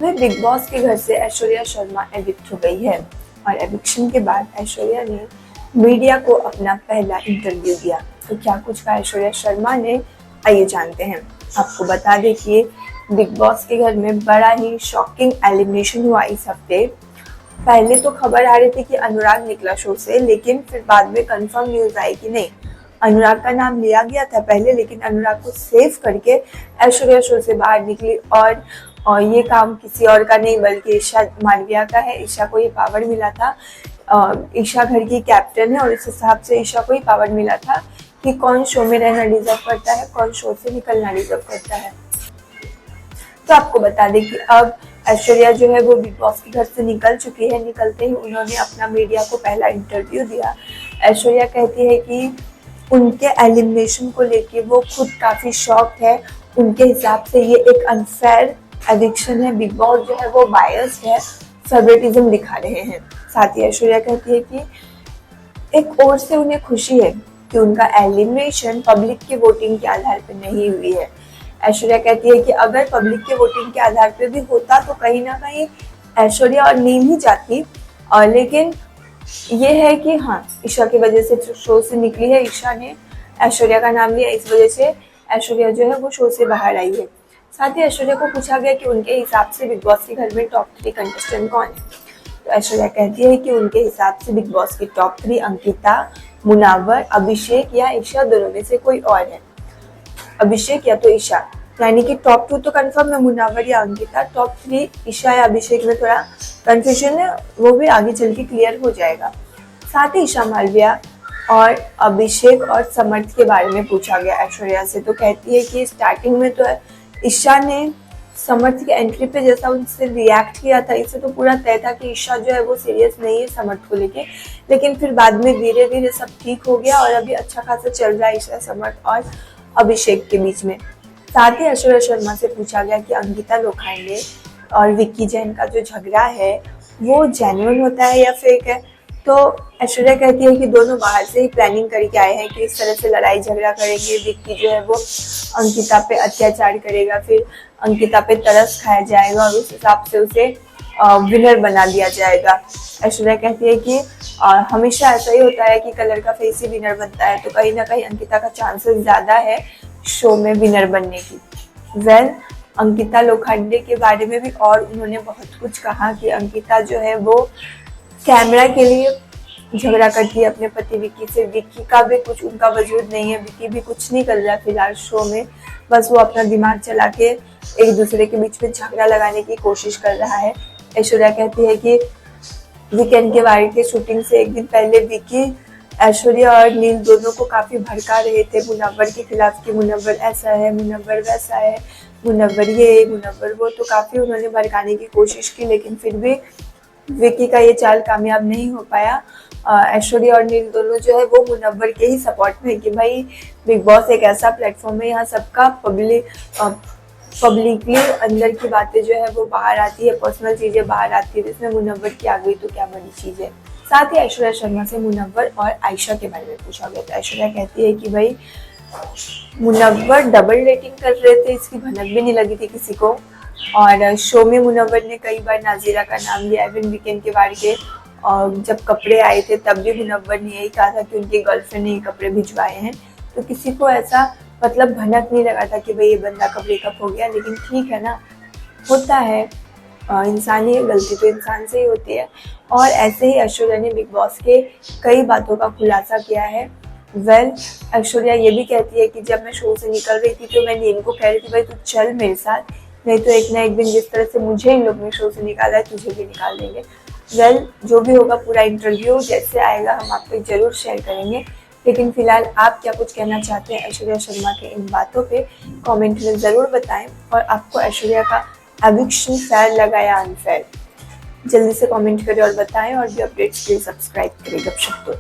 वह big boss के घर से ऐश्वर्या शर्मा एविक्ट हो गई है और एविक्शन के बाद ऐश्वर्या ने मीडिया को अपना पहला इंटरव्यू दिया। तो क्या कुछ कहा ऐश्वर्या शर्मा ने, आइए जानते हैं। आपको बता दें कि बिग बॉस के घर में बड़ा ही शॉकिंग एलिमिनेशन हुआ इस हफ्ते। पहले तो खबर आ रही थी कि अनुराग निकला शो से, लेकिन फिर बाद में कंफर्म न्यूज आई कि नहीं, अनुराग का नाम लिया गया था पहले, लेकिन अनुराग को सेव करके ऐश्वर्या शो से बाहर निकली। और ये काम किसी और का नहीं बल्कि ईशा मालविया का है। ईशा को ये पावर मिला था, ईशा घर की कैप्टन है और इस हिसाब से ईशा को ही पावर मिला था कि कौन शो में रहना डिजर्व करता है, कौन शो से निकलना डिजर्व करता है। तो आपको बता दें कि अब ऐश्वर्या जो है वो बिग बॉस के घर से निकल चुकी है। निकलते ही उन्होंने अपना मीडिया को पहला इंटरव्यू दिया। ऐश्वर्या कहती है कि उनके एलिमिनेशन को लेके वो खुद काफी शॉक है। उनके हिसाब से ये एक अनफेयर एविक्शन है। बिग बॉस जो है वो बायस्ड है, फेवरेटिज्म दिखा रहे हैं। साथ ही ऐश्वर्या कहती है कि एक ओर से उन्हें खुशी है कि उनका एलिमिनेशन पब्लिक के वोटिंग के आधार पर नहीं हुई है। ऐश्वर्या कहती है कि अगर पब्लिक के वोटिंग के आधार पर भी होता तो कहीं ना कहीं ऐश्वर्या और नील ही जाती। और लेकिन ये है कि हाँ, ईशा की वजह से शो से निकली है। ईशा ने ऐश्वर्या का नाम लिया, इस वजह से ऐश्वर्या जो है वो शो से बाहर आई है। साथ ही ऐश्वर्या को पूछा गया कि उनके हिसाब से बिग बॉस के घर में टॉप 3 कंटेस्टेंट कौन है। तो ऐश्वर्या कहती है कि उनके हिसाब से बिग बॉस की टॉप 3 अंकिता, मुनावर, अभिषेक या ईशा, दोनों में से कोई और है। अभिषेक या तो ईशा, यानी कि टॉप 2 तो कंफर्म है, मुनावर या अंकिता। टॉप 3 ईशा या अभिषेक में थोड़ा कंफ्यूजन है, वो भी आगे चल के क्लियर हो जाएगा। साथ ही ईशा मालविया और अभिषेक और समर्थ के बारे में पूछा गया ऐश्वर्या से। तो कहती है कि स्टार्टिंग में तो ईशा ने समर्थ की एंट्री पे जैसा उनसे रिएक्ट किया था, इससे तो पूरा तय था कि ईशा जो है वो सीरियस नहीं है समर्थ को लेके। लेकिन फिर बाद में धीरे धीरे सब ठीक हो गया और अभी अच्छा खासा चल रहा है ईशा, समर्थ और अभिषेक के बीच में। साथ ही ऐश्वर्या शर्मा से पूछा गया कि अंकिता लोखंडे और विक्की जैन का जो झगड़ा है वो जेन्युइन होता है या फेक है। तो ऐश्वर्या कहती है कि दोनों बाहर से ही प्लानिंग करके आए हैं कि इस तरह से लड़ाई झगड़ा करेंगे। विक्की जो है वो अंकिता पे अत्याचार करेगा, फिर अंकिता पे तरस खाया जाएगा और उस हिसाब से उसे विनर बना दिया जाएगा। ऐश्वर्या कहती है कि हमेशा ऐसा ही होता है कि कलर का फेस ही विनर बनता है, तो कहीं ना कहीं अंकिता का चांसेस ज्यादा है शो में विनर बनने की। अंकिता लोखंडे के बारे में भी और उन्होंने बहुत कुछ कहा कि अंकिता जो है वो कैमरा के लिए झगड़ा करती है अपने पति विक्की से। विक्की का भी कुछ उनका वजूद नहीं है, विक्की भी कुछ नहीं कर रहा फिलहाल शो में, बस वो अपना दिमाग चला के एक दूसरे के बीच में झगड़ा लगाने की कोशिश कर रहा है। ऐश्वर्या कहती है कि वीकेंड के वारी के शूटिंग से एक दिन पहले विक्की ऐश्वर्या और नील दोनों को काफी भड़का रहे थे मुनव्वर के खिलाफ कि मुनव्वर ऐसा है, मुनव्वर वैसा है, मुनव्वर ये, मुनव्वर वो। तो काफी उन्होंने भड़काने की कोशिश की, लेकिन फिर भी विक्की का ये चाल कामयाब नहीं हो पाया। ऐश्वर्या और नील दोनों जो है वो मुनव्वर के ही सपोर्ट में कि भाई बिग बॉस एक ऐसा प्लेटफॉर्म है, यहाँ सबका पब्लिकली अंदर की बातें जो है वो बाहर आती है, पर्सनल चीजें बाहर आती है, जिसमें मुनव्वर की आ गई तो क्या बड़ी चीज है। साथ ही ऐश्वर्या शर्मा से मुनव्वर और आयशा के बारे में पूछा गया। तो ऐश्वर्या कहती है कि भाई मुनव्वर डबल रेटिंग कर रहे थे, इसकी भनक भी नहीं लगी थी किसी को। और शो में मुनव्वर ने कई बार नाजीरा का नाम लिया, इवन वीकेंड के बारे के और जब कपड़े आए थे तब भी मुनव्वर ने यही कहा था कि उनकी गर्लफ्रेंड ने ये कपड़े भिजवाए हैं। तो किसी को ऐसा मतलब भनक नहीं लगा था कि भाई ये बंदा कब ब्रेकअप हो गया। लेकिन ठीक है ना, होता है, इंसान ही, गलती तो इंसान से ही होती है। और ऐसे ही ऐश्वर्या ने बिग बॉस के कई बातों का खुलासा किया है। ऐश्वर्या ये भी कहती है कि जब मैं शो से निकल रही थी तो मैं नील को कह रही थी भाई तू चल मेरे साथ, नहीं तो एक ना एक दिन जिस तरह से मुझे इन लोग ने शो से निकाला है तुझे भी निकाल देंगे। जो भी होगा पूरा इंटरव्यू जैसे आएगा हम आपको जरूर शेयर करेंगे। लेकिन फिलहाल आप क्या कुछ कहना चाहते हैं ऐश्वर्या शर्मा के इन बातों पे कमेंट में ज़रूर बताएं। और आपको ऐश्वर्या का एविक्शन फेयर लगा या अनफेयर, जल्दी से कमेंट करें और बताएं। और भी अपडेट्स के लिए सब्सक्राइब करें गपशप तो।